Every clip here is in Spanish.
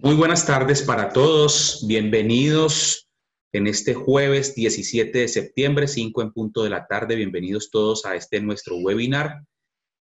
Muy buenas tardes para todos. Bienvenidos en este jueves 17 de septiembre, 5 en punto de la tarde. Bienvenidos todos a este nuestro webinar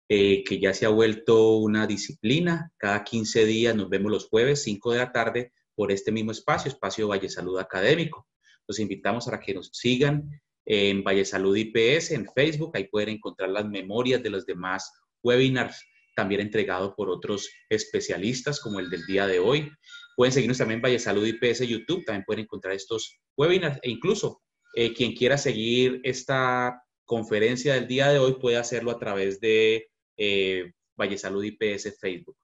que ya se ha vuelto una disciplina. Cada 15 días nos vemos los jueves, 5 de la tarde, por este mismo espacio, Espacio Valle Salud Académico. Los invitamos a que nos sigan en Valle Salud IPS, en Facebook. Ahí pueden encontrar las memorias de los demás webinars, también entregados por otros especialistas, como el del día de hoy. Pueden seguirnos también en Valle Salud IPS YouTube, también pueden encontrar estos webinars, e incluso quien quiera seguir esta conferencia del día de hoy puede hacerlo a través de Valle Salud IPS Facebook.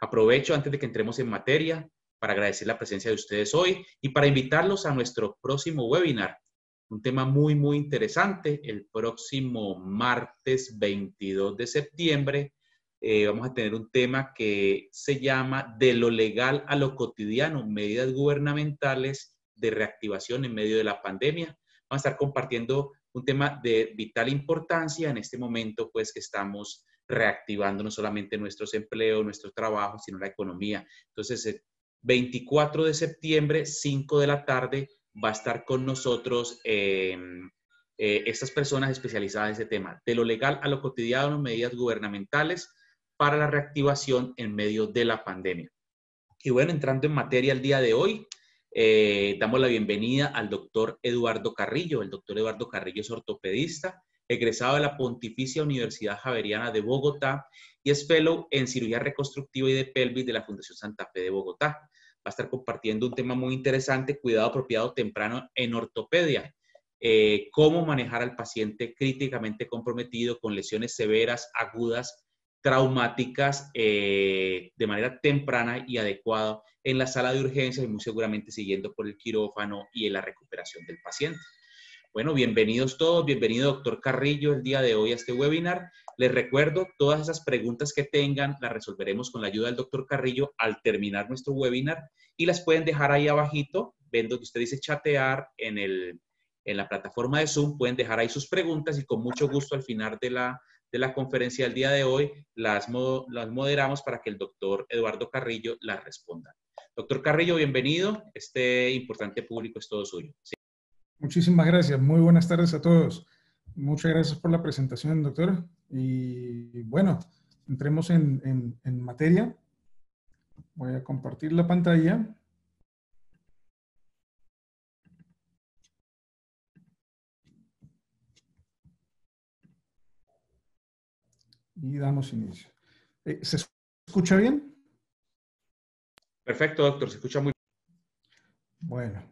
Aprovecho antes de que entremos en materia para agradecer la presencia de ustedes hoy y para invitarlos a nuestro próximo webinar. Un tema muy interesante. El próximo martes 22 de septiembre vamos a tener un tema que se llama De lo legal a lo cotidiano, medidas gubernamentales de reactivación en medio de la pandemia. Vamos a estar compartiendo un tema de vital importancia en este momento, pues que estamos reactivando no solamente nuestros empleos, nuestro trabajo, sino la economía. Entonces, el 24 de septiembre, 5 de la tarde, va a estar con nosotros estas personas especializadas en ese tema. De lo legal a lo cotidiano, medidas gubernamentales para la reactivación en medio de la pandemia. Y bueno, entrando en materia el día de hoy, damos la bienvenida al doctor Eduardo Carrillo. El doctor Eduardo Carrillo es ortopedista, egresado de la Pontificia Universidad Javeriana de Bogotá y es fellow en cirugía reconstructiva y de pelvis de la Fundación Santa Fe de Bogotá. Va a estar compartiendo un tema muy interesante, cuidado apropiado temprano en ortopedia. Cómo manejar al paciente críticamente comprometido con lesiones severas, agudas, traumáticas de manera temprana y adecuada en la sala de urgencias y muy seguramente siguiendo por el quirófano y en la recuperación del paciente. Bueno, bienvenidos todos, bienvenido doctor Carrillo el día de hoy a este webinar. Les recuerdo, todas esas preguntas que tengan las resolveremos con la ayuda del doctor Carrillo al terminar nuestro webinar y las pueden dejar ahí abajito, viendo que usted dice chatear en la plataforma de Zoom, pueden dejar ahí sus preguntas y con mucho gusto al final de la conferencia del día de hoy las moderamos para que el doctor Eduardo Carrillo las responda. Doctor Carrillo, bienvenido. Este importante público es todo suyo. Sí. Muchísimas gracias. Muy buenas tardes a todos. Muchas gracias por la presentación, doctor. Y bueno, entremos en materia. Voy a compartir la pantalla. Y damos inicio. ¿Se escucha bien? Perfecto, doctor. Se escucha muy bien. Bueno,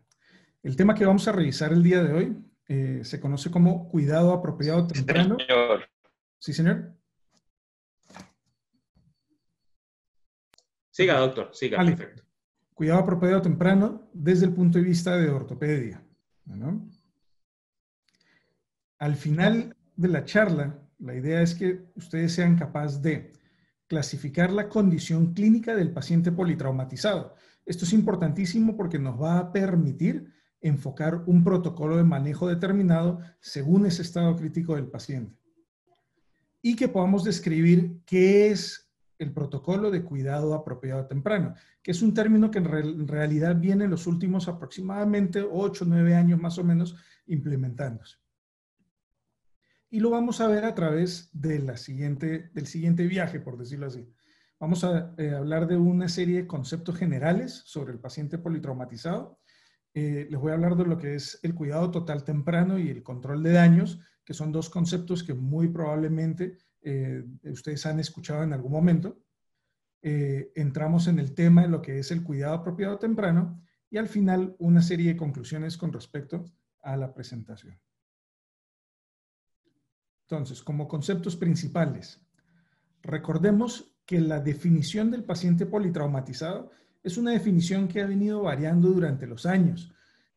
el tema que vamos a revisar el día de hoy se conoce como cuidado apropiado temprano. Señor. ¿Sí, señor? Siga, doctor. Siga, vale. Perfecto. Cuidado apropiado temprano desde el punto de vista de ortopedia, ¿no? Al final de la charla, la idea es que ustedes sean capaces de clasificar la condición clínica del paciente politraumatizado. Esto es importantísimo porque nos va a permitir enfocar un protocolo de manejo determinado según ese estado crítico del paciente. Y que podamos describir qué es el protocolo de cuidado apropiado temprano, que es un término que en realidad viene en los últimos aproximadamente 8 o 9 años más o menos implementándose. Y lo vamos a ver a través de del siguiente viaje, por decirlo así. Vamos a hablar de una serie de conceptos generales sobre el paciente politraumatizado. Les voy a hablar de lo que es el cuidado total temprano y el control de daños, que son dos conceptos que muy probablemente ustedes han escuchado en algún momento. Entramos en el tema de lo que es el cuidado apropiado temprano y al final una serie de conclusiones con respecto a la presentación. Entonces, como conceptos principales, recordemos que la definición del paciente politraumatizado es una definición que ha venido variando durante los años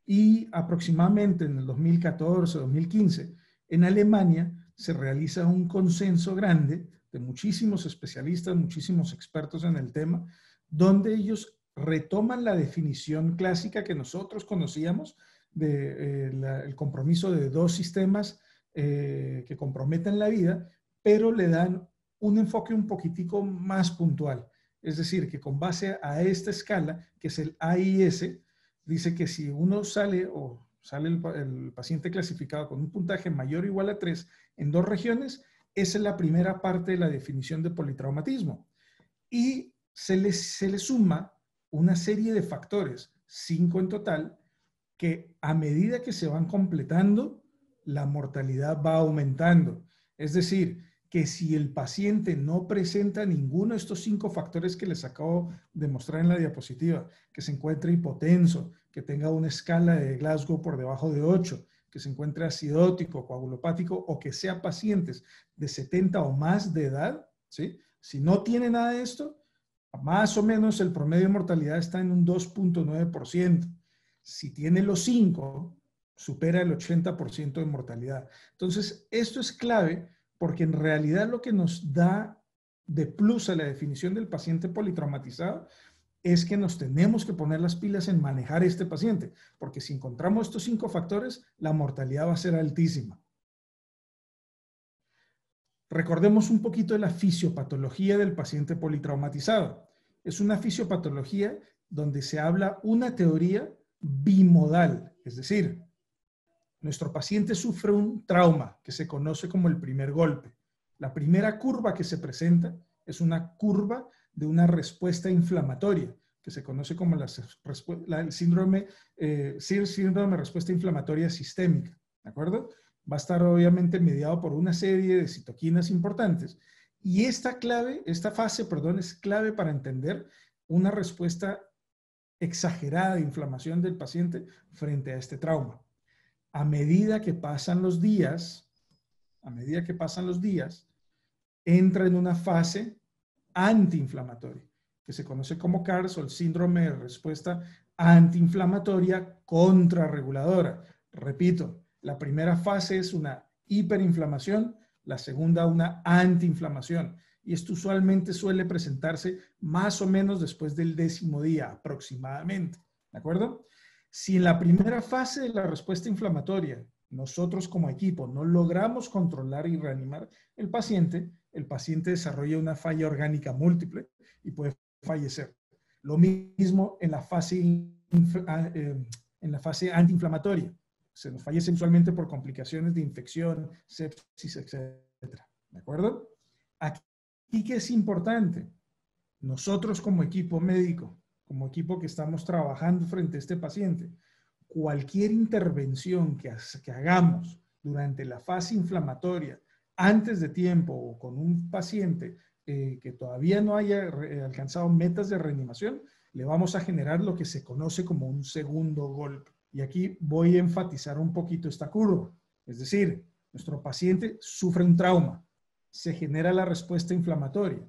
y aproximadamente en el 2014-2015 en Alemania se realiza un consenso grande de muchísimos especialistas, muchísimos expertos en el tema, donde ellos retoman la definición clásica que nosotros conocíamos del compromiso de dos sistemas que comprometen la vida, pero le dan un enfoque un poquitico más puntual. Es decir, que con base a esta escala, que es el AIS, dice que si uno sale el paciente clasificado con un puntaje mayor o igual a 3 en 2 regiones, esa es la primera parte de la definición de politraumatismo. Y se le suma una serie de factores, 5 en total, que a medida que se van completando, la mortalidad va aumentando. Es decir, que si el paciente no presenta ninguno de estos 5 factores que les acabo de mostrar en la diapositiva, que se encuentre hipotenso, que tenga una escala de Glasgow por debajo de 8, que se encuentre acidótico, coagulopático o que sea pacientes de 70 o más de edad, ¿sí? Si no tiene nada de esto, más o menos el promedio de mortalidad está en un 2.9%. Si tiene los 5, supera el 80% de mortalidad. Entonces, esto es clave porque en realidad lo que nos da de plus a la definición del paciente politraumatizado es que nos tenemos que poner las pilas en manejar este paciente, porque si encontramos estos 5 factores, la mortalidad va a ser altísima. Recordemos un poquito de la fisiopatología del paciente politraumatizado. Es una fisiopatología donde se habla una teoría bimodal, es decir, nuestro paciente sufre un trauma que se conoce como el primer golpe. La primera curva que se presenta es una curva de una respuesta inflamatoria, que se conoce como el síndrome de respuesta inflamatoria sistémica, ¿de acuerdo? Va a estar obviamente mediado por una serie de citoquinas importantes. Y esta fase es clave para entender una respuesta exagerada de inflamación del paciente frente a este trauma. A medida que pasan los días, entra en una fase antiinflamatoria, que se conoce como CARS o el síndrome de respuesta antiinflamatoria contrarreguladora. Repito, la primera fase es una hiperinflamación, la segunda una antiinflamación. Y esto usualmente suele presentarse más o menos después del 10º día aproximadamente. ¿De acuerdo? Si en la primera fase de la respuesta inflamatoria nosotros como equipo no logramos controlar y reanimar el paciente desarrolla una falla orgánica múltiple y puede fallecer. Lo mismo en la fase antiinflamatoria. Se nos fallece usualmente por complicaciones de infección, sepsis, etc. ¿De acuerdo? Aquí que es importante, nosotros como equipo médico, como equipo que estamos trabajando frente a este paciente, cualquier intervención que hagamos durante la fase inflamatoria, antes de tiempo o con un paciente que todavía no haya alcanzado metas de reanimación, le vamos a generar lo que se conoce como un segundo golpe. Y aquí voy a enfatizar un poquito esta curva. Es decir, nuestro paciente sufre un trauma, se genera la respuesta inflamatoria.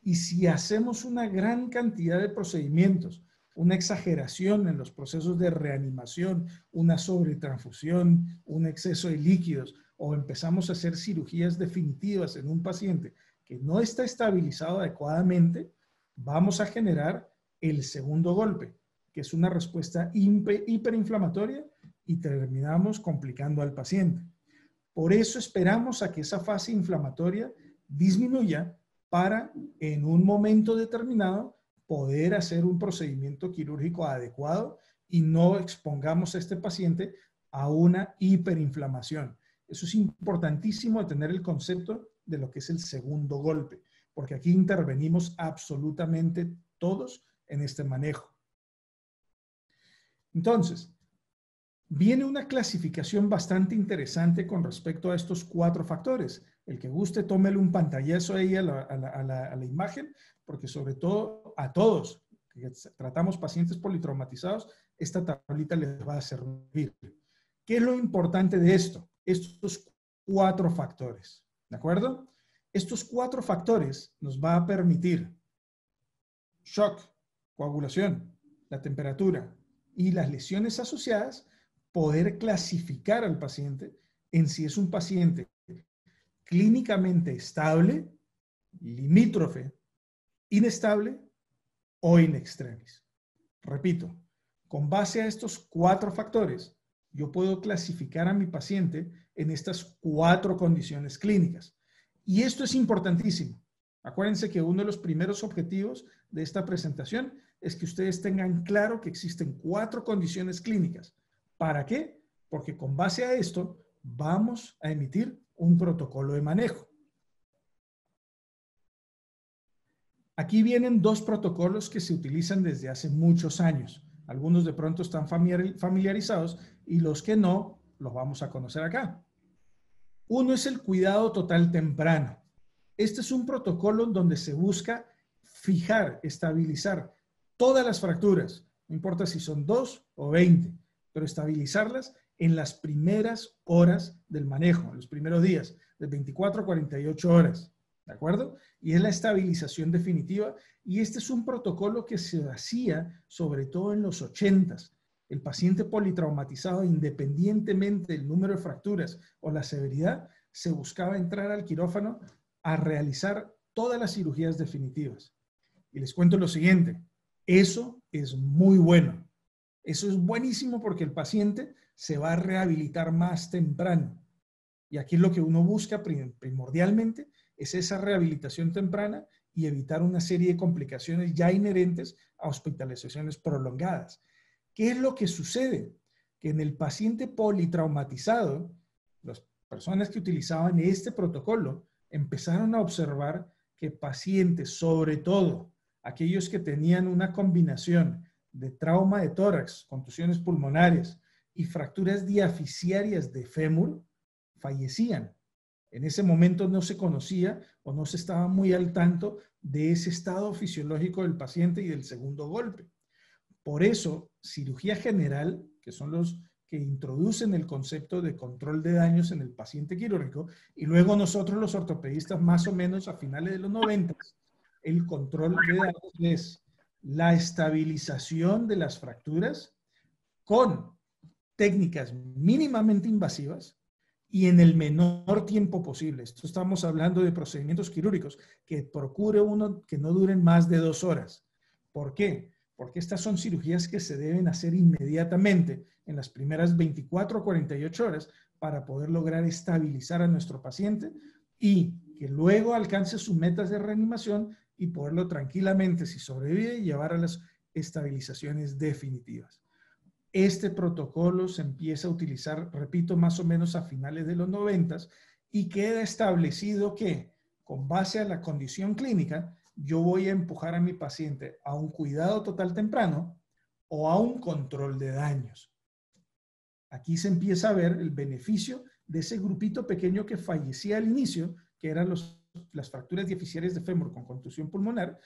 Y si hacemos una gran cantidad de procedimientos, una exageración en los procesos de reanimación, una sobretransfusión, un exceso de líquidos, o empezamos a hacer cirugías definitivas en un paciente que no está estabilizado adecuadamente, vamos a generar el segundo golpe, que es una respuesta hiperinflamatoria y terminamos complicando al paciente. Por eso esperamos a que esa fase inflamatoria disminuya para, en un momento determinado, poder hacer un procedimiento quirúrgico adecuado y no expongamos a este paciente a una hiperinflamación. Eso es importantísimo, tener el concepto de lo que es el segundo golpe, porque aquí intervenimos absolutamente todos en este manejo. Entonces, viene una clasificación bastante interesante con respecto a estos 4 factores. El que guste, tómele un pantallazo ahí a la imagen, porque sobre todo a todos que tratamos pacientes politraumatizados, esta tablita les va a servir. ¿Qué es lo importante de esto? Estos 4 factores, ¿de acuerdo? Estos 4 factores nos va a permitir shock, coagulación, la temperatura y las lesiones asociadas, poder clasificar al paciente en si es un paciente clínicamente estable, limítrofe, inestable o in extremis. Repito, con base a estos 4 factores, yo puedo clasificar a mi paciente en estas 4 condiciones clínicas. Y esto es importantísimo, Acuérdense que uno de los primeros objetivos de esta presentación es que ustedes tengan claro que existen 4 condiciones clínicas. ¿Para qué? Porque con base a esto vamos a emitir un protocolo de manejo. Aquí vienen 2 protocolos que se utilizan desde hace muchos años. Algunos de pronto están familiarizados y los que no, los vamos a conocer acá. Uno es el cuidado total temprano. Este es un protocolo donde se busca fijar, estabilizar todas las fracturas, no importa si son 2 o 20, pero estabilizarlas en las primeras horas del manejo, en los primeros días, de 24 a 48 horas. ¿De acuerdo? Y es la estabilización definitiva. Y este es un protocolo que se hacía sobre todo en los 80s. El paciente politraumatizado, independientemente del número de fracturas o la severidad, se buscaba entrar al quirófano a realizar todas las cirugías definitivas. Y les cuento lo siguiente, eso es muy bueno. Eso es buenísimo porque el paciente se va a rehabilitar más temprano. Y aquí lo que uno busca primordialmente es esa rehabilitación temprana y evitar una serie de complicaciones ya inherentes a hospitalizaciones prolongadas. ¿Qué es lo que sucede? Que en el paciente politraumatizado, las personas que utilizaban este protocolo empezaron a observar que pacientes, sobre todo aquellos que tenían una combinación de trauma de tórax, contusiones pulmonares y fracturas diaficiarias de fémur, fallecían. En ese momento no se conocía o no se estaba muy al tanto de ese estado fisiológico del paciente y del segundo golpe. Por eso, cirugía general, que son los que introducen el concepto de control de daños en el paciente quirúrgico, y luego nosotros los ortopedistas más o menos a finales de los 90, el control de daños es la estabilización de las fracturas con técnicas mínimamente invasivas y en el menor tiempo posible. Esto estamos hablando de procedimientos quirúrgicos que procure uno que no duren más de 2 horas. ¿Por qué? Porque estas son cirugías que se deben hacer inmediatamente en las primeras 24 o 48 horas para poder lograr estabilizar a nuestro paciente y que luego alcance sus metas de reanimación y poderlo tranquilamente, si sobrevive, llevar a las estabilizaciones definitivas. Este protocolo se empieza a utilizar, repito, más o menos a finales de los 90 y queda establecido que con base a la condición clínica, yo voy a empujar a mi paciente a un cuidado total temprano o a un control de daños. Aquí se empieza a ver el beneficio de ese grupito pequeño que fallecía al inicio, que eran las fracturas diaficiarias de fémur con contusión pulmonar,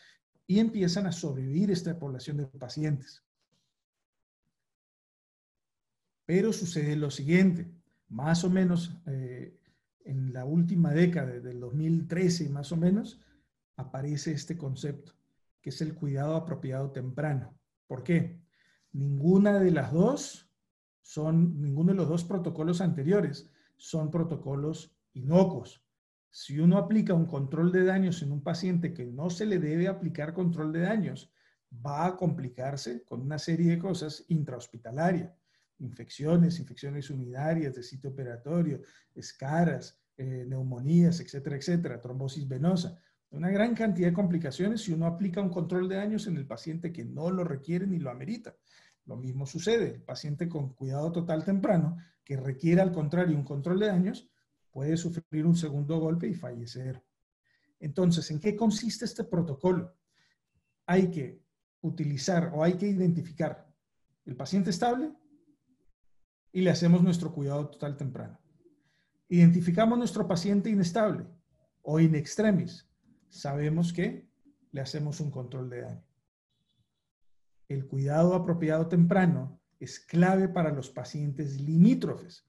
y empiezan a sobrevivir esta población de pacientes. Pero sucede lo siguiente, más o menos en la última década, del 2013 más o menos, aparece este concepto, que es el cuidado apropiado temprano. ¿Por qué? Ninguno de los dos protocolos anteriores son protocolos inocuos. Si uno aplica un control de daños en un paciente que no se le debe aplicar control de daños, va a complicarse con una serie de cosas intrahospitalaria. Infecciones unitarias de sitio operatorio, escaras, neumonías, etcétera, etcétera, trombosis venosa. Una gran cantidad de complicaciones si uno aplica un control de daños en el paciente que no lo requiere ni lo amerita. Lo mismo sucede, el paciente con cuidado total temprano, que requiere al contrario un control de daños, puede sufrir un segundo golpe y fallecer. Entonces, ¿en qué consiste este protocolo? Hay que utilizar o hay que identificar el paciente estable y le hacemos nuestro cuidado total temprano. Identificamos nuestro paciente inestable o in extremis. Sabemos que le hacemos un control de daño. El cuidado apropiado temprano es clave para los pacientes limítrofes.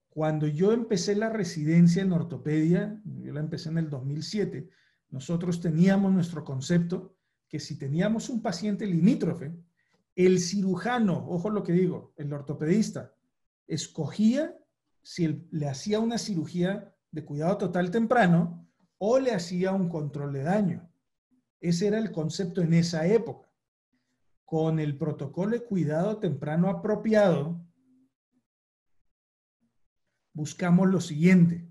Cuando yo empecé la residencia en ortopedia, yo la empecé en el 2007, nosotros teníamos nuestro concepto que si teníamos un paciente limítrofe, el cirujano, ojo lo que digo, el ortopedista, escogía si le hacía una cirugía de cuidado total temprano o le hacía un control de daño. Ese era el concepto en esa época. Con el protocolo de cuidado temprano apropiado, buscamos lo siguiente: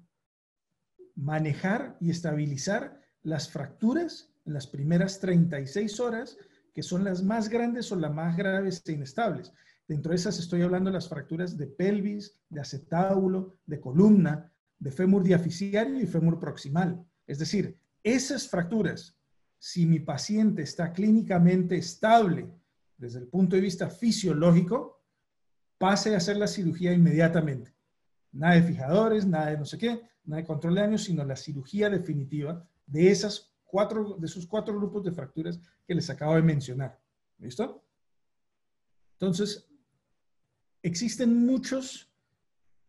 manejar y estabilizar las fracturas en las primeras 36 horas, que son las más grandes o las más graves e inestables. Dentro de esas estoy hablando de las fracturas de pelvis, de acetábulo, de columna, de fémur diaficiario y fémur proximal. Es decir, esas fracturas, si mi paciente está clínicamente estable desde el punto de vista fisiológico, pase a hacer la cirugía inmediatamente. Nada de fijadores, nada de no sé qué, nada de control de daño, sino la cirugía definitiva de esos cuatro grupos de fracturas que les acabo de mencionar. ¿Listo? Entonces, existen muchos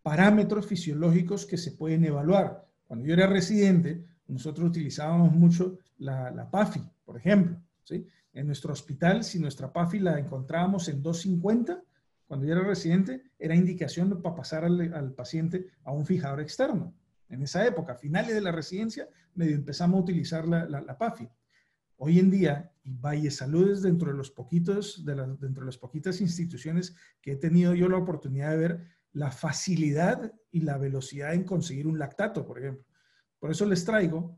parámetros fisiológicos que se pueden evaluar. Cuando yo era residente, nosotros utilizábamos mucho la PAFI, por ejemplo, ¿sí? En nuestro hospital, si nuestra PAFI la encontrábamos en 250, cuando yo era residente, era indicación para pasar al paciente a un fijador externo. En esa época, a finales de la residencia, medio empezamos a utilizar la PAFI. Hoy en día, y Valle Salud es dentro de las poquitas instituciones que he tenido yo la oportunidad de ver la facilidad y la velocidad en conseguir un lactato, por ejemplo. Por eso les traigo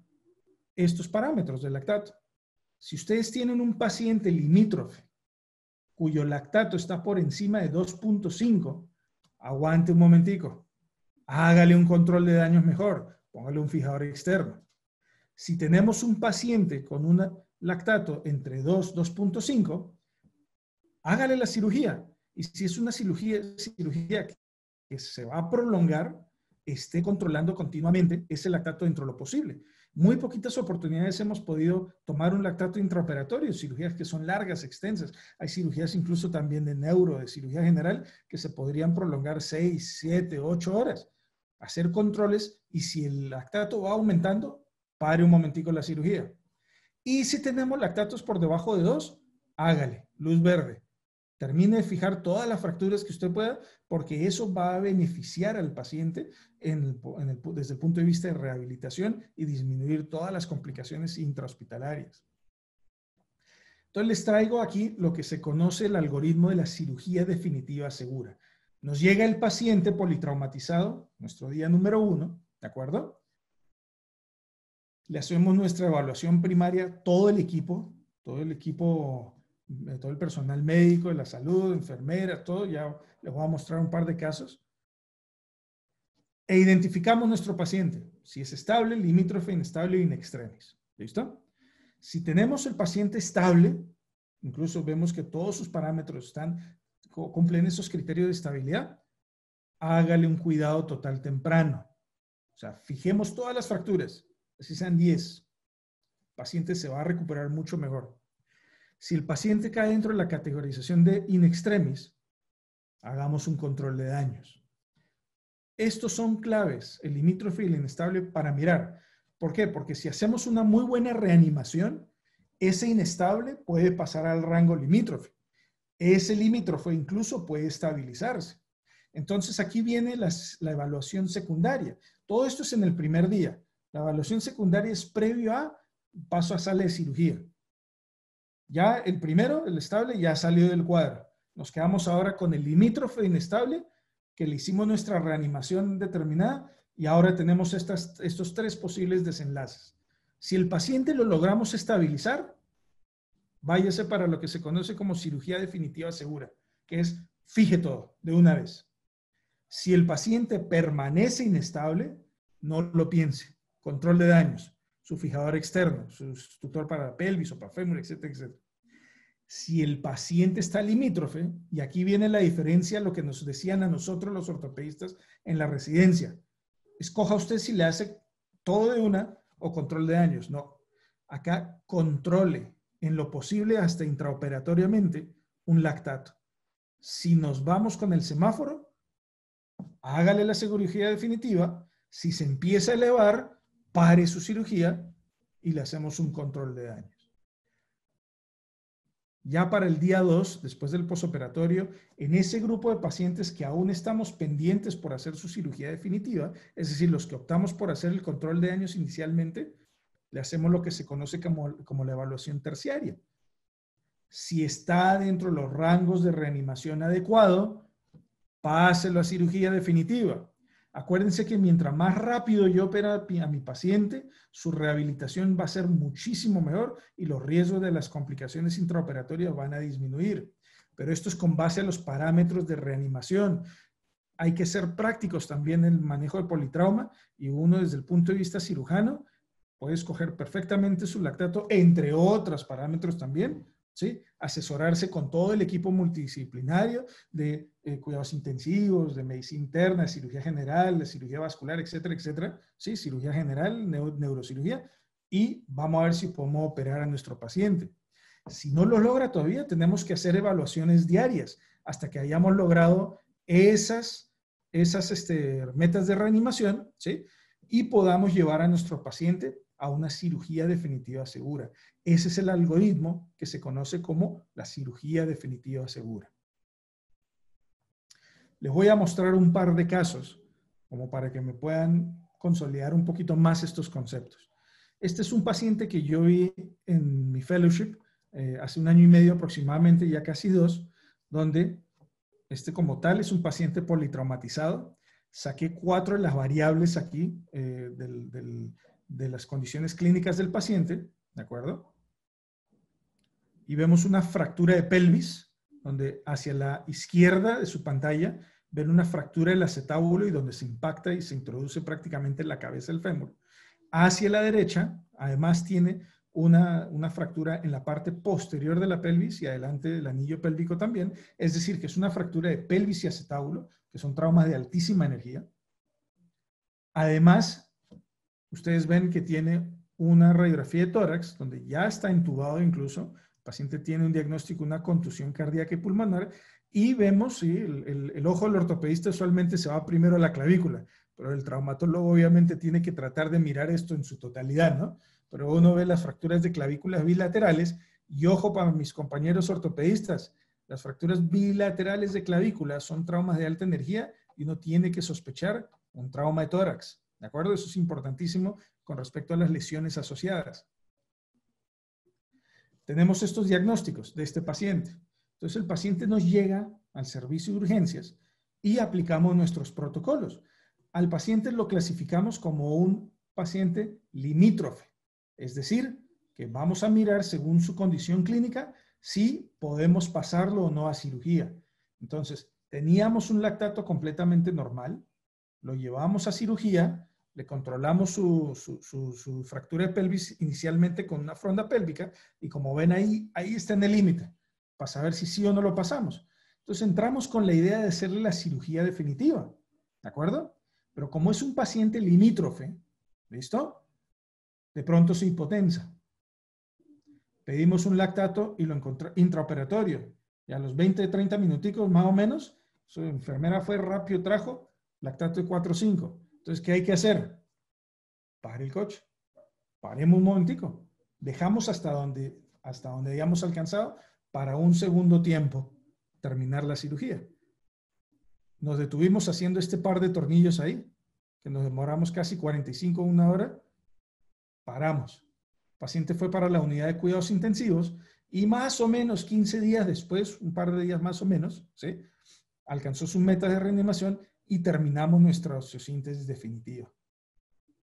estos parámetros del lactato. Si ustedes tienen un paciente limítrofe cuyo lactato está por encima de 2.5, aguante un momentico, hágale un control de daños mejor, póngale un fijador externo. Si tenemos un paciente con un lactato entre 2 y 2.5, hágale la cirugía. Y si es una cirugía que se va a prolongar, esté controlando continuamente ese lactato dentro de lo posible. Muy poquitas oportunidades hemos podido tomar un lactato intraoperatorio, cirugías que son largas, extensas. Hay cirugías incluso también de neuro, de cirugía general, que se podrían prolongar 6, 7, 8 horas. Hacer controles y si el lactato va aumentando, pare un momentico la cirugía. Y si tenemos lactatos por debajo de 2, hágale, luz verde. Termine de fijar todas las fracturas que usted pueda, porque eso va a beneficiar al paciente desde el punto de vista de rehabilitación y disminuir todas las complicaciones intrahospitalarias. Entonces les traigo aquí lo que se conoce el algoritmo de la cirugía definitiva segura. Nos llega el paciente politraumatizado, nuestro día número 1, ¿de acuerdo? Le hacemos nuestra evaluación primaria, todo el personal médico, de la salud, enfermeras, todo, ya les voy a mostrar un par de casos. E identificamos nuestro paciente, si es estable, limítrofe, inestable y in extremis. ¿Listo? Si tenemos el paciente estable, incluso vemos que todos sus parámetros cumplen esos criterios de estabilidad, hágale un cuidado total temprano. O sea, fijemos todas las fracturas, así sean 10. El paciente se va a recuperar mucho mejor. Si el paciente cae dentro de la categorización de in extremis, hagamos un control de daños. Estos son claves, el limítrofe y el inestable, para mirar. ¿Por qué? Porque si hacemos una muy buena reanimación, ese inestable puede pasar al rango limítrofe. Ese limítrofe incluso puede estabilizarse. Entonces aquí viene la evaluación secundaria. Todo esto es en el primer día. La evaluación secundaria es previo a paso a sala de cirugía. Ya el primero, el estable, ya salió del cuadro. Nos quedamos ahora con el limítrofe inestable, que le hicimos nuestra reanimación determinada y ahora tenemos estos 3 posibles desenlaces. Si el paciente lo logramos estabilizar, váyase para lo que se conoce como cirugía definitiva segura, que es fije todo de una vez. Si el paciente permanece inestable, no lo piense. Control de daños, su fijador externo, su tutor para pelvis o para fémur, etcétera, etcétera. Si el paciente está limítrofe, y aquí viene la diferencia, lo que nos decían a nosotros los ortopedistas en la residencia, escoja usted si le hace todo de una o control de daños. No, acá controle en lo posible hasta intraoperatoriamente un lactato. Si nos vamos con el semáforo, hágale la cirugía definitiva. Si se empieza a elevar, pare su cirugía y le hacemos un control de daños. Ya para el día 2, después del posoperatorio, en ese grupo de pacientes que aún estamos pendientes por hacer su cirugía definitiva, es decir, los que optamos por hacer el control de daños inicialmente, le hacemos lo que se conoce como la evaluación terciaria. Si está dentro de los rangos de reanimación adecuado, páselo a cirugía definitiva. Acuérdense que mientras más rápido yo opera a mi paciente, su rehabilitación va a ser muchísimo mejor y los riesgos de las complicaciones intraoperatorias van a disminuir. Pero esto es con base a los parámetros de reanimación. Hay que ser prácticos también en el manejo de politrauma y uno desde el punto de vista cirujano puede escoger perfectamente su lactato, entre otros parámetros también, ¿sí? Asesorarse con todo el equipo multidisciplinario de cuidados intensivos, de medicina interna, de cirugía general, de cirugía vascular, etcétera, etcétera, ¿sí? Cirugía general, neurocirugía, y vamos a ver si podemos operar a nuestro paciente. Si no lo logra todavía, tenemos que hacer evaluaciones diarias hasta que hayamos logrado esas metas de reanimación, ¿sí? Y podamos llevar a nuestro paciente a una cirugía definitiva segura. Ese es el algoritmo que se conoce como la cirugía definitiva segura. Les voy a mostrar un par de casos como para que me puedan consolidar un poquito más estos conceptos. Este es un paciente que yo vi en mi fellowship hace 1 año y medio aproximadamente, ya casi 2, donde como tal es un paciente politraumatizado. Saqué 4 de las variables aquí de las condiciones clínicas del paciente, ¿de acuerdo? Y vemos una fractura de pelvis, donde hacia la izquierda de su pantalla ven una fractura del acetábulo y donde se impacta y se introduce prácticamente en la cabeza del fémur. Hacia la derecha, además tiene una fractura en la parte posterior de la pelvis y adelante del anillo pélvico también. Es decir, que es una fractura de pelvis y acetábulo, que son traumas de altísima energía. Además, ustedes ven que tiene una radiografía de tórax, donde ya está intubado incluso. El paciente tiene un diagnóstico, una contusión cardíaca y pulmonar. Y vemos, sí, el ojo del ortopedista usualmente se va primero a la clavícula, pero el traumatólogo obviamente tiene que tratar de mirar esto en su totalidad, ¿no? Pero uno ve las fracturas de clavículas bilaterales y ojo para mis compañeros ortopedistas, las fracturas bilaterales de clavícula son traumas de alta energía y uno tiene que sospechar un trauma de tórax, ¿de acuerdo? Eso es importantísimo con respecto a las lesiones asociadas. Tenemos estos diagnósticos de este paciente. Entonces el paciente nos llega al servicio de urgencias y aplicamos nuestros protocolos. Al paciente lo clasificamos como un paciente limítrofe. Es decir, que vamos a mirar según su condición clínica si podemos pasarlo o no a cirugía. Entonces, teníamos un lactato completamente normal, lo llevamos a cirugía, le controlamos su fractura de pelvis inicialmente con una fronda pélvica y como ven ahí está en el límite para saber si sí o no lo pasamos. Entonces, entramos con la idea de hacerle la cirugía definitiva, ¿de acuerdo? Pero como es un paciente limítrofe, ¿listo? De pronto se hipotensa. Pedimos un lactato y lo encontró intraoperatorio. Y a los 20, 30 minuticos más o menos, su enfermera fue rápido, trajo lactato de 4,5. Entonces, ¿qué hay que hacer? Pare el coche. Paremos un momentico. Dejamos hasta donde hayamos alcanzado para un segundo tiempo terminar la cirugía. Nos detuvimos haciendo este par de tornillos ahí, que nos demoramos casi 45 o 1 hora. Paramos. El paciente fue para la unidad de cuidados intensivos y más o menos 15 días después, un par de días más o menos, ¿sí? Alcanzó su meta de reanimación y terminamos nuestra osteosíntesis definitiva.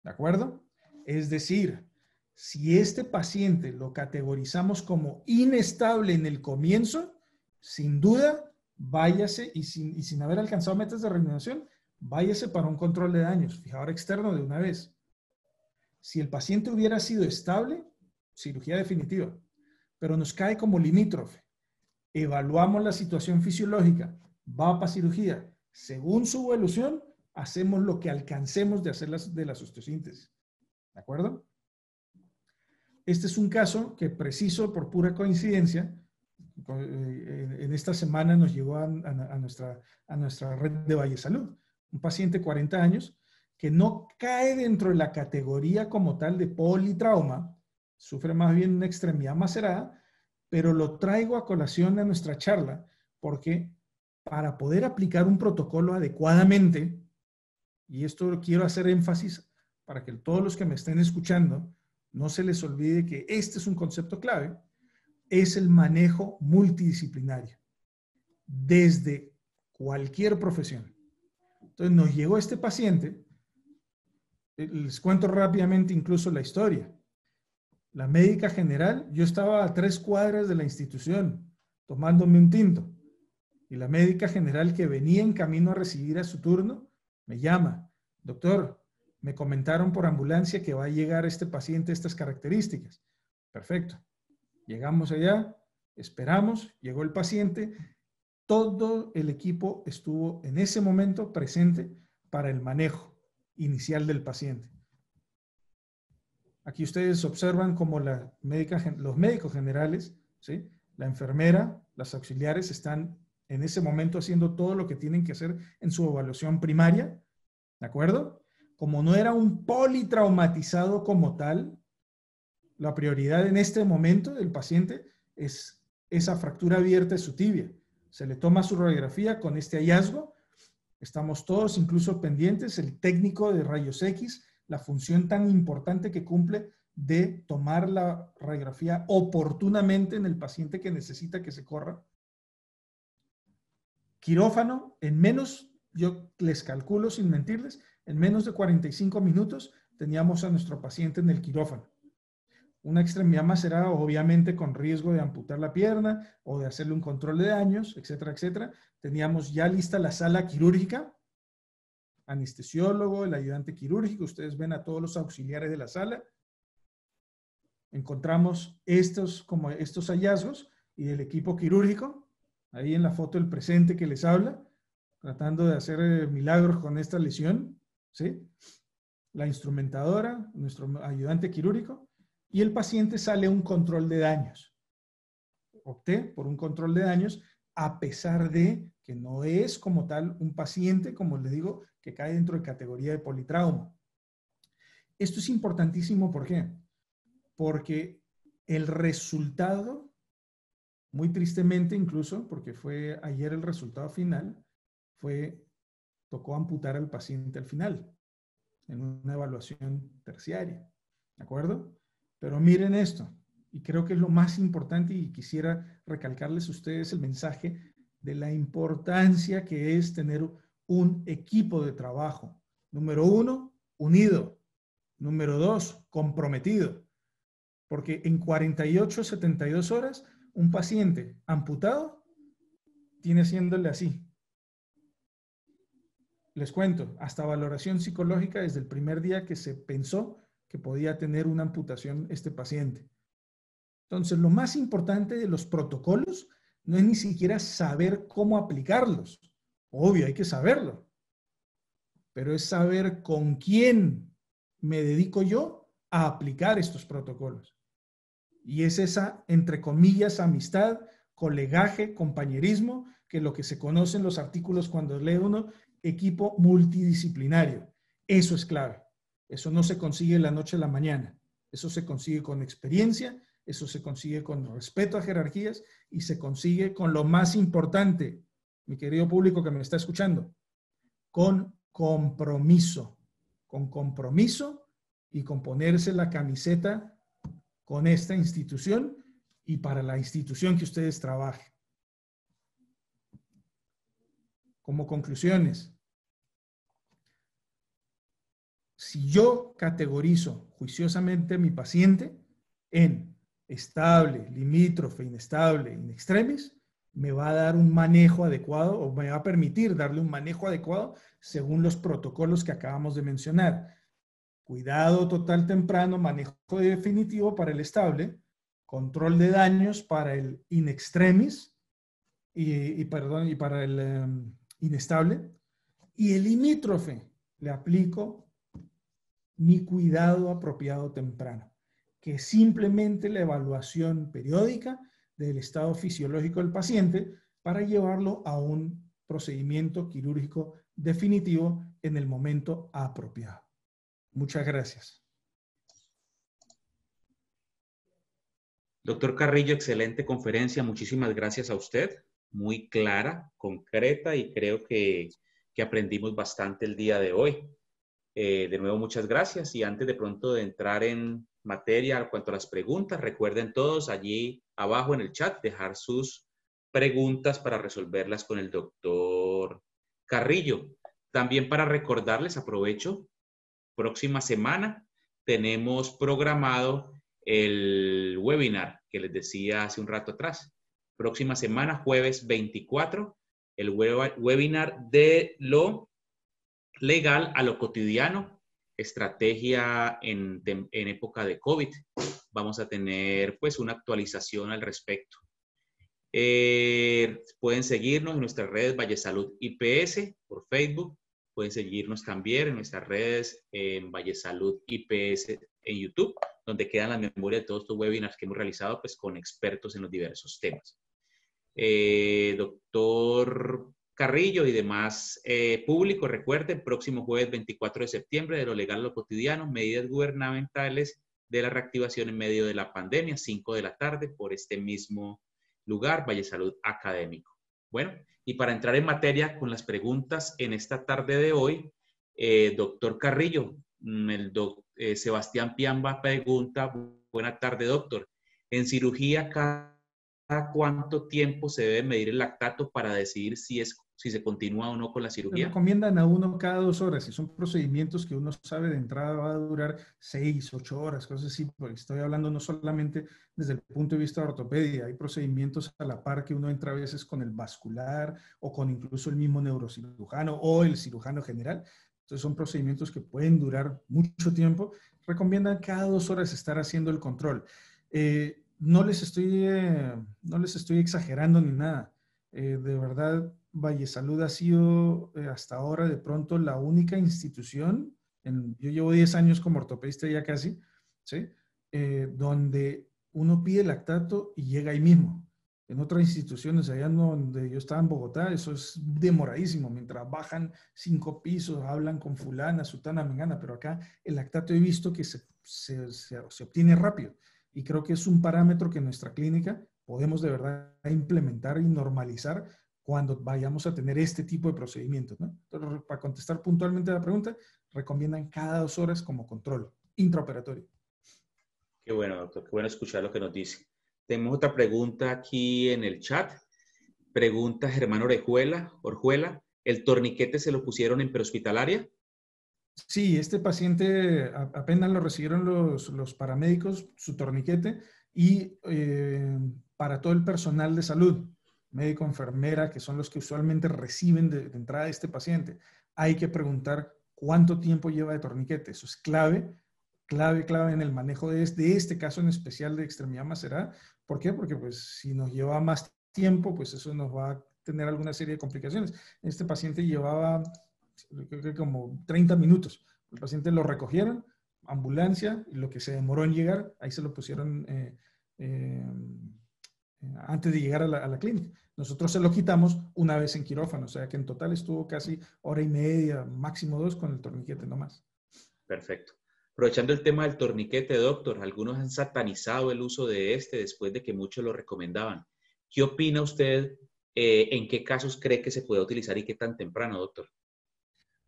¿De acuerdo? Es decir, si este paciente lo categorizamos como inestable en el comienzo, sin duda, váyase y sin haber alcanzado metas de reanimación, váyase para un control de daños, fijador externo de una vez. Si el paciente hubiera sido estable, cirugía definitiva, pero nos cae como limítrofe. Evaluamos la situación fisiológica, va para cirugía. Según su evolución, hacemos lo que alcancemos de hacer de la osteosíntesis. ¿De acuerdo? Este es un caso que preciso por pura coincidencia, en esta semana nos llegó a nuestra red de Valle Salud. Un paciente de 40 años que no cae dentro de la categoría como tal de politrauma, sufre más bien una extremidad macerada, pero lo traigo a colación a nuestra charla porque para poder aplicar un protocolo adecuadamente, y esto quiero hacer énfasis para que todos los que me estén escuchando no se les olvide que este es un concepto clave, es el manejo multidisciplinario desde cualquier profesión. Entonces nos llegó este paciente, les cuento rápidamente incluso la historia. La médica general, yo estaba a 3 cuadras de la institución tomándome un tinto y la médica general que venía en camino a recibir a su turno me llama, doctor, me comentaron por ambulancia que va a llegar este paciente estas características. Perfecto. Llegamos allá, esperamos, llegó el paciente, todo el equipo estuvo en ese momento presente para el manejo inicial del paciente. Aquí ustedes observan cómo los médicos generales, ¿sí? La enfermera, las auxiliares están en ese momento haciendo todo lo que tienen que hacer en su evaluación primaria, ¿de acuerdo? Como no era un politraumatizado como tal, la prioridad en este momento del paciente es esa fractura abierta de su tibia. Se le toma su radiografía con este hallazgo. Estamos todos incluso pendientes, el técnico de rayos X, la función tan importante que cumple de tomar la radiografía oportunamente en el paciente que necesita que se corra. Quirófano, en menos, yo les calculo sin mentirles, en menos de 45 minutos teníamos a nuestro paciente en el quirófano. Una extremidad macerada, obviamente con riesgo de amputar la pierna o de hacerle un control de daños, etcétera, etcétera. Teníamos ya lista la sala quirúrgica, anestesiólogo, el ayudante quirúrgico, ustedes ven a todos los auxiliares de la sala. Encontramos estos hallazgos y el equipo quirúrgico, ahí en la foto del presente que les habla, tratando de hacer milagros con esta lesión, ¿sí? La instrumentadora, nuestro ayudante quirúrgico, y el paciente sale a un control de daños. Opté por un control de daños a pesar de que no es como tal un paciente, como les digo, que cae dentro de categoría de politrauma. Esto es importantísimo, ¿por qué? Porque el resultado, muy tristemente incluso, porque fue ayer el resultado final, tocó amputar al paciente al final, en una evaluación terciaria, ¿de acuerdo? Pero miren esto, y creo que es lo más importante y quisiera recalcarles a ustedes el mensaje de la importancia que es tener un equipo de trabajo. Número 1, unido. Número 2, comprometido. Porque en 48 a 72 horas, un paciente amputado tiene haciéndole así. Les cuento, hasta valoración psicológica desde el primer día que se pensó que podía tener una amputación este paciente. Entonces, lo más importante de los protocolos no es ni siquiera saber cómo aplicarlos. Obvio, hay que saberlo. Pero es saber con quién me dedico yo a aplicar estos protocolos. Y es esa, entre comillas, amistad, colegaje, compañerismo, que es lo que se conoce en los artículos cuando lee uno, equipo multidisciplinario. Eso es clave. Eso no se consigue de la noche a la mañana. Eso se consigue con experiencia, eso se consigue con respeto a jerarquías y se consigue con lo más importante, mi querido público que me está escuchando, con compromiso. Con compromiso y con ponerse la camiseta con esta institución y para la institución que ustedes trabajen. Como conclusiones, si yo categorizo juiciosamente a mi paciente en estable, limítrofe, inestable, in extremis, me va a dar un manejo adecuado o me va a permitir darle un manejo adecuado según los protocolos que acabamos de mencionar. Cuidado total temprano, manejo definitivo para el estable, control de daños para el in extremis y para el inestable. Y el limítrofe le aplico mi cuidado apropiado temprano, que es simplemente la evaluación periódica del estado fisiológico del paciente para llevarlo a un procedimiento quirúrgico definitivo en el momento apropiado. Muchas gracias. Doctor Carrillo, excelente conferencia. Muchísimas gracias a usted. Muy clara, concreta y creo que aprendimos bastante el día de hoy. De nuevo, muchas gracias. Y antes de pronto de entrar en materia en cuanto a las preguntas, recuerden todos allí abajo en el chat dejar sus preguntas para resolverlas con el doctor Carrillo. También para recordarles, aprovecho, próxima semana tenemos programado el webinar que les decía hace un rato atrás. Próxima semana, jueves 24, el webinar de lo legal a lo cotidiano, estrategia en época de COVID. Vamos a tener pues una actualización al respecto. Pueden seguirnos en nuestras redes Vallesalud IPS por Facebook. Pueden seguirnos también en nuestras redes en Vallesalud IPS en YouTube, donde quedan las memorias de todos estos webinars que hemos realizado pues, con expertos en los diversos temas. Doctor Carrillo y demás público, recuerden, próximo jueves 24 de septiembre, de lo legal a lo cotidiano, medidas gubernamentales de la reactivación en medio de la pandemia, 5 de la tarde, por este mismo lugar, Vallesalud Académico. Bueno, y para entrar en materia con las preguntas en esta tarde de hoy, doctor Carrillo, Sebastián Piamba pregunta, buena tarde, doctor. En cirugía, ¿cada cuánto tiempo se debe medir el lactato para decidir si se continúa o no con la Le cirugía? recomiendan a uno cada 2 horas y son procedimientos que uno sabe de entrada va a durar 6, 8 horas, cosas así, porque estoy hablando no solamente desde el punto de vista de ortopedia, hay procedimientos a la par que uno entra a veces con el vascular o con incluso el mismo neurocirujano o el cirujano general. Entonces son procedimientos que pueden durar mucho tiempo. Recomiendan cada 2 horas estar haciendo el control. No les estoy exagerando ni nada. De verdad, Vallesalud ha sido hasta ahora de pronto la única institución, yo llevo 10 años como ortopedista ya casi, ¿sí? Donde uno pide lactato y llega ahí mismo. En otras instituciones, allá donde yo estaba en Bogotá, eso es demoradísimo, mientras bajan 5 pisos, hablan con fulana, sutana, mengana, pero acá el lactato he visto que se obtiene rápido y creo que es un parámetro que en nuestra clínica podemos de verdad implementar y normalizar cuando vayamos a tener este tipo de procedimientos, ¿no? Entonces, para contestar puntualmente a la pregunta, recomiendan cada 2 horas como control intraoperatorio. Qué bueno, doctor, qué bueno escuchar lo que nos dice. Tenemos otra pregunta aquí en el chat. Pregunta Germán Orjuela, ¿el torniquete se lo pusieron en prehospitalaria? Sí, este paciente apenas lo recibieron los paramédicos, su torniquete, y para todo el personal de salud, médico, enfermera, que son los que usualmente reciben de entrada a este paciente, hay que preguntar cuánto tiempo lleva de torniquete. Eso es clave en el manejo de este caso en especial de extremidad macerada. ¿Por qué? Porque pues si nos lleva más tiempo, pues eso nos va a tener alguna serie de complicaciones. Este paciente llevaba creo que como 30 minutos. El paciente lo recogieron, ambulancia, y lo que se demoró en llegar, ahí se lo pusieron antes de llegar a la clínica. Nosotros se lo quitamos una vez en quirófano, o sea que en total estuvo casi 1:30, máximo 2 con el torniquete nomás. Perfecto. Aprovechando el tema del torniquete, doctor, algunos han satanizado el uso de este después de que muchos lo recomendaban. ¿Qué opina usted? ¿En qué casos cree que se puede utilizar y qué tan temprano, doctor?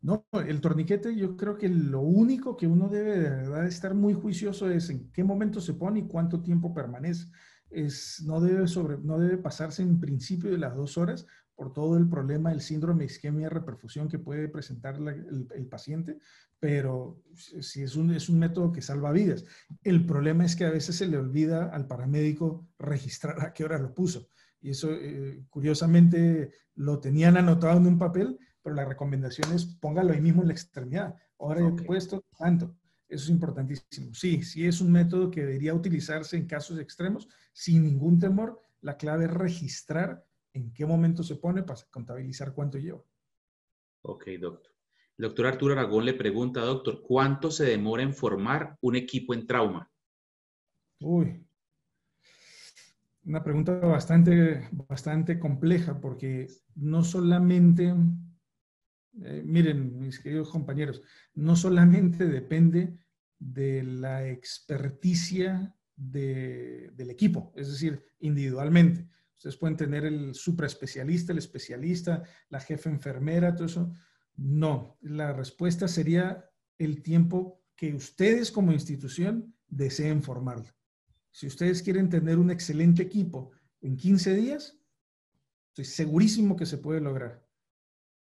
No, el torniquete yo creo que lo único que uno debe de verdad estar muy juicioso es en qué momento se pone y cuánto tiempo permanece. No debe pasarse en principio de las 2 horas por todo el problema del síndrome de isquemia reperfusión que puede presentar el paciente, pero sí es un método que salva vidas. El problema es que a veces se le olvida al paramédico registrar a qué hora lo puso. Y eso, curiosamente, lo tenían anotado en un papel, pero la recomendación es póngalo ahí mismo en la extremidad. Ahora he puesto tanto. Eso es importantísimo. Sí, sí es un método que debería utilizarse en casos extremos sin ningún temor. La clave es registrar en qué momento se pone para contabilizar cuánto lleva. Ok, doctor. El doctor Arturo Aragón le pregunta, doctor, ¿cuánto se demora en formar un equipo en trauma? Uy, una pregunta bastante compleja porque no solamente, miren, mis queridos compañeros, no solamente depende de la experticia del equipo, es decir, individualmente. Ustedes pueden tener el supraespecialista, el especialista, la jefa enfermera, todo eso. No, la respuesta sería el tiempo que ustedes como institución deseen formarlo. Si ustedes quieren tener un excelente equipo en 15 días, estoy segurísimo que se puede lograr.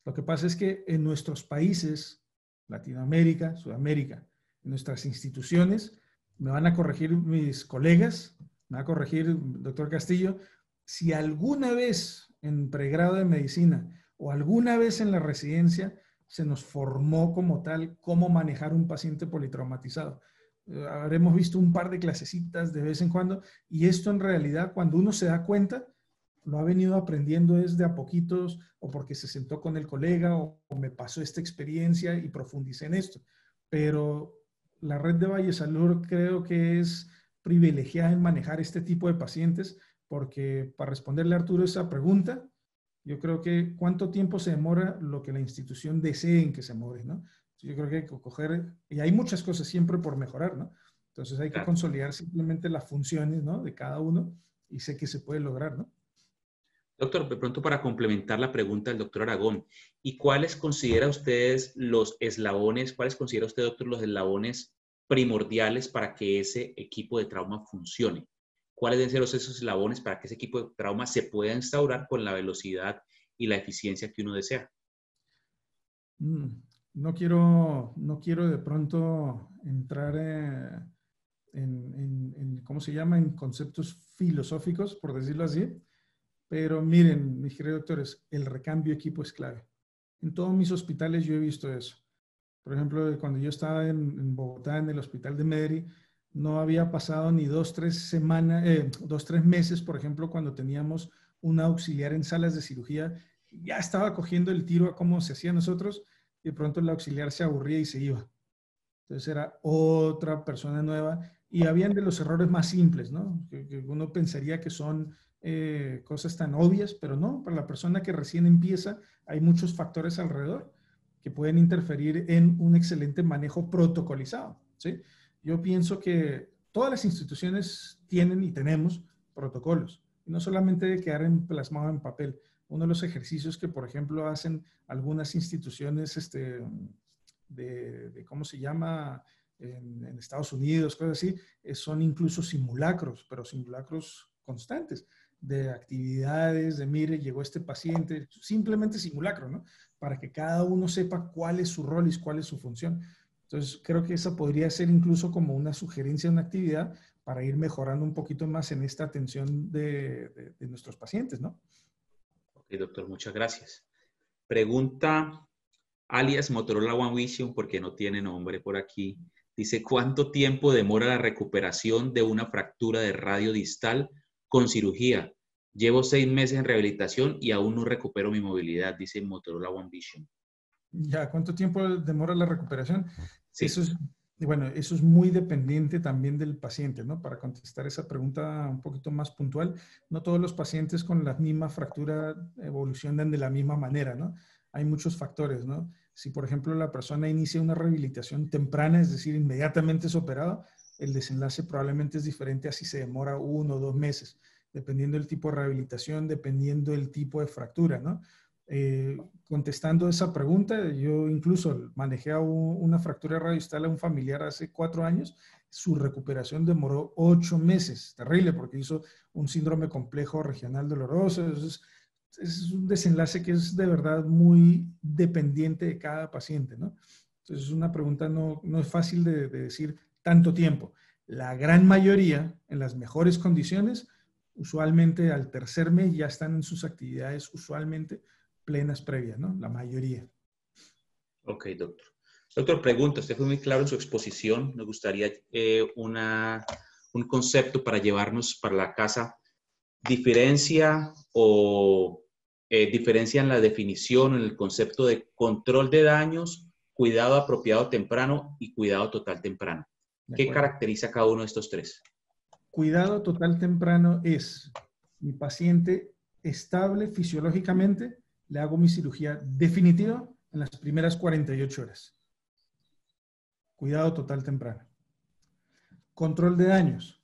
Lo que pasa es que en nuestros países, Latinoamérica, Sudamérica, en nuestras instituciones, me van a corregir mis colegas, me va a corregir el doctor Castillo, si alguna vez en pregrado de medicina o alguna vez en la residencia se nos formó como tal cómo manejar un paciente politraumatizado. Habremos visto un par de clasecitas de vez en cuando y esto en realidad cuando uno se da cuenta lo ha venido aprendiendo desde a poquitos o porque se sentó con el colega o me pasó esta experiencia y profundicé en esto. Pero la red de Vallesalud creo que es privilegiada en manejar este tipo de pacientes porque para responderle a Arturo esa pregunta, yo creo que cuánto tiempo se demora lo que la institución desee en que se demore, ¿no? Yo creo que hay que coger, y hay muchas cosas siempre por mejorar, ¿no? Entonces hay que Claro. consolidar simplemente las funciones, ¿no? De cada uno y sé que se puede lograr, ¿no? Doctor, de pronto para complementar la pregunta del doctor Aragón, ¿y cuáles considera ustedes los eslabones, cuáles considera usted, doctor, los eslabones primordiales para que ese equipo de trauma funcione? ¿Cuáles deben ser esos eslabones para que ese equipo de trauma se pueda instaurar con la velocidad y la eficiencia que uno desea? No quiero de pronto entrar ¿cómo se llama? En conceptos filosóficos, por decirlo así. Pero miren, mis queridos doctores, el recambio de equipo es clave. En todos mis hospitales yo he visto eso. Por ejemplo, cuando yo estaba en Bogotá, en el hospital de Medri, no había pasado ni 2, 3 semanas, 2, 3 meses, por ejemplo, cuando teníamos un auxiliar en salas de cirugía, ya estaba cogiendo el tiro a cómo se hacía nosotros y de pronto el auxiliar se aburría y se iba. Entonces era otra persona nueva y habían de los errores más simples, ¿no? Que uno pensaría que son cosas tan obvias, pero no, para la persona que recién empieza hay muchos factores alrededor que pueden interferir en un excelente manejo protocolizado, ¿sí? Yo pienso que todas las instituciones tienen y tenemos protocolos, y no solamente de quedar plasmado en papel. Uno de los ejercicios que, por ejemplo, hacen algunas instituciones ¿cómo se llama? En Estados Unidos, cosas así, son incluso simulacros, pero simulacros constantes de actividades, de mire, llegó este paciente, simplemente simulacro, ¿no? Para que cada uno sepa cuál es su rol y cuál es su función. Entonces, creo que esa podría ser incluso como una sugerencia de una actividad para ir mejorando un poquito más en esta atención de nuestros pacientes, ¿no? Ok, doctor, muchas gracias. Pregunta alias Motorola One Vision, porque no tiene nombre por aquí. Dice, ¿cuánto tiempo demora la recuperación de una fractura de radio distal con cirugía? Llevo 6 meses en rehabilitación y aún no recupero mi movilidad, dice Motorola One Vision. Ya, ¿cuánto tiempo demora la recuperación? Eso Sí, es, bueno, eso es muy dependiente también del paciente, ¿no? Para contestar esa pregunta un poquito más puntual, no todos los pacientes con la misma fractura evolucionan de la misma manera, ¿no? Hay muchos factores, ¿no? Si, por ejemplo, la persona inicia una rehabilitación temprana, es decir, inmediatamente es operado, el desenlace probablemente es diferente a si se demora 1 o 2 meses, dependiendo del tipo de rehabilitación, dependiendo del tipo de fractura, ¿no? Contestando esa pregunta, yo incluso manejé una fractura radiostal a un familiar hace 4 años. Su recuperación demoró 8 meses. Terrible, porque hizo un síndrome complejo regional doloroso. Entonces, es un desenlace que es de verdad muy dependiente de cada paciente, ¿no? Entonces, es una pregunta no es fácil de decir tanto tiempo. La gran mayoría, en las mejores condiciones, usualmente al tercer mes ya están en sus actividades, usualmente plenas previas, ¿no? La mayoría. ok, doctor. Doctor, pregunta, usted fue muy claro en su exposición. Nos gustaría un concepto para llevarnos para la casa. ¿Diferencia o diferencia en la definición, en el concepto de control de daños, cuidado apropiado temprano y cuidado total temprano? ¿De ¿Qué acuerdo? caracteriza cada uno de estos tres? Cuidado total temprano es mi paciente estable fisiológicamente, le hago mi cirugía definitiva en las primeras 48 horas. Cuidado total temprano. Control de daños.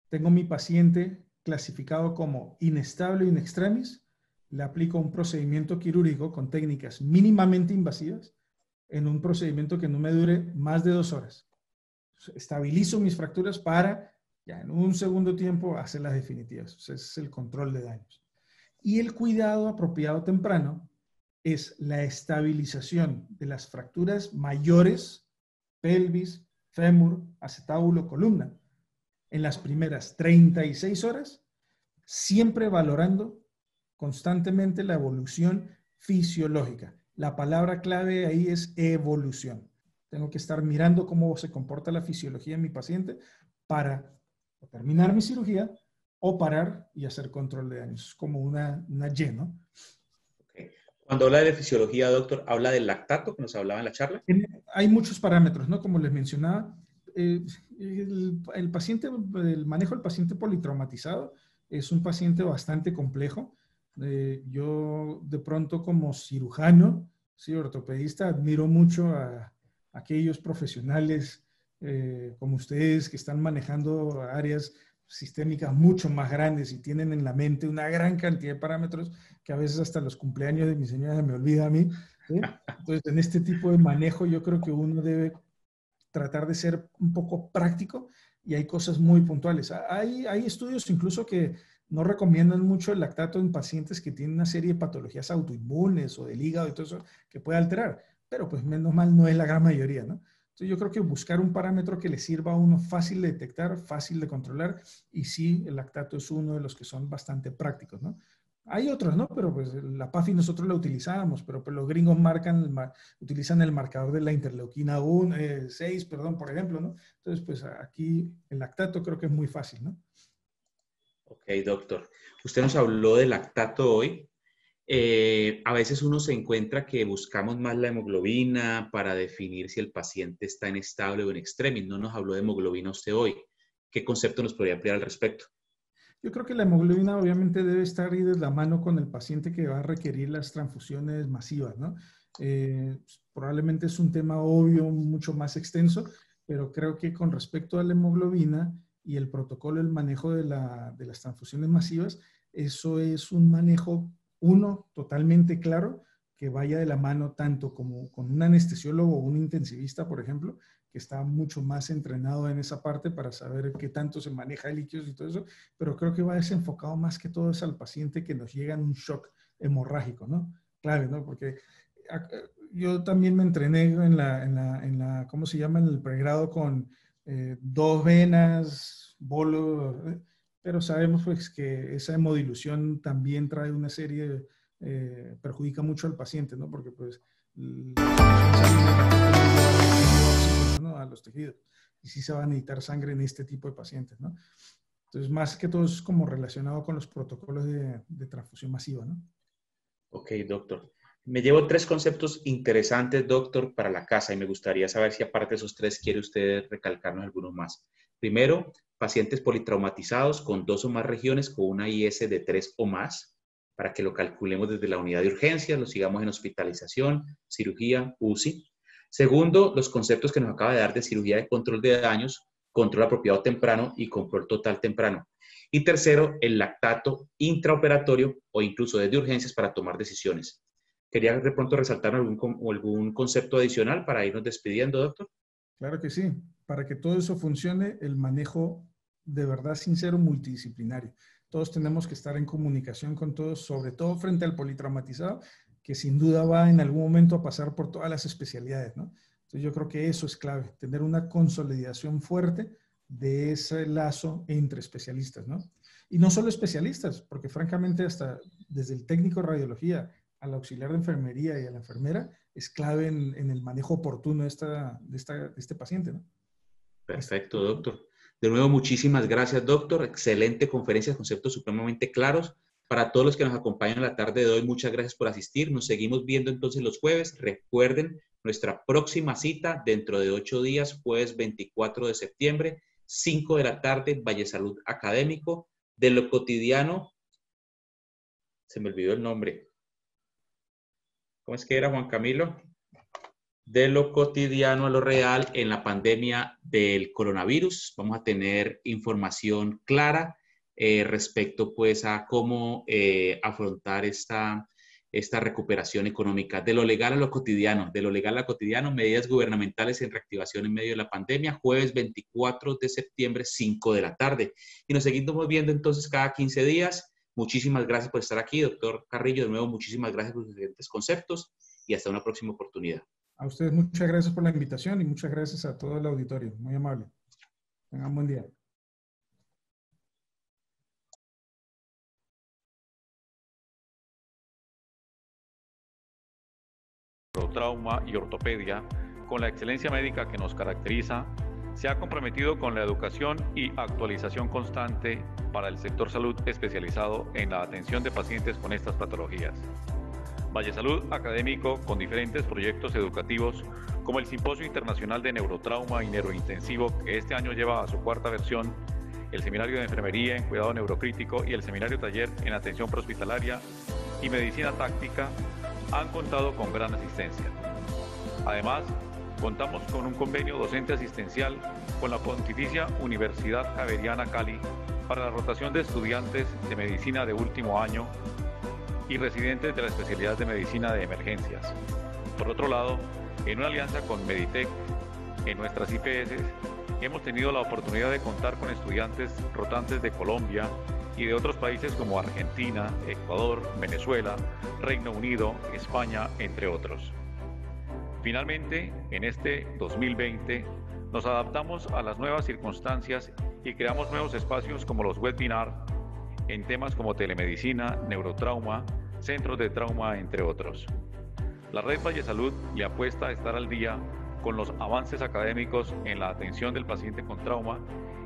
Tengo mi paciente clasificado como inestable in extremis, le aplico un procedimiento quirúrgico con técnicas mínimamente invasivas en un procedimiento que no me dure más de 2 horas. Estabilizo mis fracturas para, ya en un segundo tiempo, hacer las definitivas. O sea, ese es el control de daños. Y el cuidado apropiado temprano es la estabilización de las fracturas mayores, pelvis, fémur, acetábulo, columna, en las primeras 36 horas, siempre valorando constantemente la evolución fisiológica. La palabra clave ahí es evolución. Tengo que estar mirando cómo se comporta la fisiología en mi paciente para terminar mi cirugía o parar y hacer control de daños. Es como una Y, ¿no? Okay. Cuando habla de fisiología, doctor, ¿habla del lactato que nos hablaba en la charla? Hay muchos parámetros, ¿no? Como les mencionaba, el paciente, el manejo del paciente politraumatizado es un paciente bastante complejo. Yo de pronto como cirujano, sí, ortopedista, admiro mucho a aquellos profesionales como ustedes que están manejando áreas sistémicas mucho más grandes y tienen en la mente una gran cantidad de parámetros que a veces hasta los cumpleaños de mi señora se me olvida a mí, ¿sí? Entonces, en este tipo de manejo yo creo que uno debe tratar de ser un poco práctico y hay cosas muy puntuales. Hay estudios incluso que no recomiendan mucho el lactato en pacientes que tienen una serie de patologías autoinmunes o del hígado y todo eso que puede alterar, pero pues menos mal no es la gran mayoría, ¿no? Entonces yo creo que buscar un parámetro que le sirva a uno fácil de detectar, fácil de controlar, y sí, el lactato es uno de los que son bastante prácticos, ¿no? Hay otros, ¿no? Pero pues la PAFI nosotros la utilizábamos, pero pues los gringos utilizan el marcador de la interleuquina 6, perdón, por ejemplo, ¿no? Entonces, pues aquí el lactato creo que es muy fácil, ¿no? Ok, doctor. Usted nos habló de lactato hoy. A veces uno se encuentra que buscamos más la hemoglobina para definir si el paciente está en estable o en extremis. No nos habló de hemoglobina usted hoy. ¿Qué concepto nos podría ampliar al respecto? Yo creo que la hemoglobina obviamente debe estar ahí de la mano con el paciente que va a requerir las transfusiones masivas, ¿no? Probablemente es un tema obvio, mucho más extenso, pero creo que con respecto a la hemoglobina y el protocolo del manejo de las transfusiones masivas, eso es un manejo, uno, totalmente claro, que vaya de la mano tanto como con un anestesiólogo o un intensivista, por ejemplo, que está mucho más entrenado en esa parte para saber qué tanto se maneja líquidos y todo eso, pero creo que va desenfocado más que todo es al paciente que nos llega en un shock hemorrágico, ¿no? Clave, ¿no? Porque yo también me entrené ¿cómo se llama? En el pregrado con 2 venas, bolo, pero sabemos pues que esa hemodilución también trae una serie, perjudica mucho al paciente, ¿no? Porque pues la solución sanguínea tampoco le lleva oxígeno, ¿no? A los tejidos. Y sí se va a necesitar sangre en este tipo de pacientes, ¿no? Entonces, más que todo es como relacionado con los protocolos de transfusión masiva, ¿no? Ok, doctor. Me llevo 3 conceptos interesantes, doctor, para la casa y me gustaría saber si aparte de esos 3 quiere usted recalcarnos algunos más. Primero, pacientes politraumatizados con 2 o más regiones con una IS de 3 o más, para que lo calculemos desde la unidad de urgencias, lo sigamos en hospitalización, cirugía, UCI. Segundo, los conceptos que nos acaba de dar de cirugía de control de daños, control apropiado temprano y control total temprano. Y tercero, el lactato intraoperatorio o incluso desde urgencias para tomar decisiones. ¿Quería de pronto resaltar algún concepto adicional para irnos despidiendo, doctor? Claro que sí. Para que todo eso funcione, el manejo de verdad sincero multidisciplinario. Todos tenemos que estar en comunicación con todos, sobre todo frente al politraumatizado, que sin duda va en algún momento a pasar por todas las especialidades, ¿no? Entonces yo creo que eso es clave, tener una consolidación fuerte de ese lazo entre especialistas, ¿no? Y no solo especialistas, porque francamente hasta desde el técnico de radiología al auxiliar de enfermería y a la enfermera es clave en el manejo oportuno de este paciente, ¿no? Perfecto, doctor. De nuevo, muchísimas gracias, doctor. Excelente conferencia, conceptos supremamente claros. Para todos los que nos acompañan la tarde de hoy, muchas gracias por asistir. Nos seguimos viendo entonces los jueves. Recuerden nuestra próxima cita dentro de 8 días, jueves 24 de septiembre, 5 de la tarde, Valle Salud Académico. De lo cotidiano, se me olvidó el nombre. ¿Cómo es que era, Juan Camilo? De lo cotidiano a lo real en la pandemia del coronavirus. Vamos a tener información clara respecto pues a cómo afrontar esta recuperación económica. De lo legal a lo cotidiano, de lo legal a lo cotidiano, medidas gubernamentales en reactivación en medio de la pandemia, jueves 24 de septiembre, 5 de la tarde. Y nos seguimos viendo entonces cada 15 días. Muchísimas gracias por estar aquí, doctor Carrillo. De nuevo, muchísimas gracias por sus diferentes conceptos y hasta una próxima oportunidad. A ustedes muchas gracias por la invitación y muchas gracias a todo el auditorio. Muy amable. Tengan buen día. Trauma y ortopedia, con la excelencia médica que nos caracteriza, se ha comprometido con la educación y actualización constante para el sector salud especializado en la atención de pacientes con estas patologías. Vallesalud Académico, con diferentes proyectos educativos, como el Simposio Internacional de Neurotrauma y Neurointensivo, que este año lleva a su cuarta versión, el Seminario de Enfermería en Cuidado Neurocrítico y el Seminario Taller en Atención Prehospitalaria y Medicina Táctica, han contado con gran asistencia. Además, contamos con un convenio docente asistencial con la Pontificia Universidad Javeriana Cali para la rotación de estudiantes de medicina de último año y residentes de la especialidad de medicina de emergencias. Por otro lado, en una alianza con Meditec, en nuestras IPS, hemos tenido la oportunidad de contar con estudiantes rotantes de Colombia y de otros países como Argentina, Ecuador, Venezuela, Reino Unido, España, entre otros. Finalmente, en este 2020, nos adaptamos a las nuevas circunstancias y creamos nuevos espacios como los webinars en temas como telemedicina, neurotrauma, centros de trauma, entre otros. La Red Vallesalud le apuesta a estar al día con los avances académicos en la atención del paciente con trauma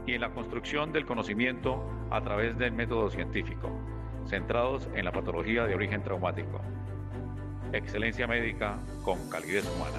y en la construcción del conocimiento a través del método científico, centrados en la patología de origen traumático. Excelencia médica con calidez humana.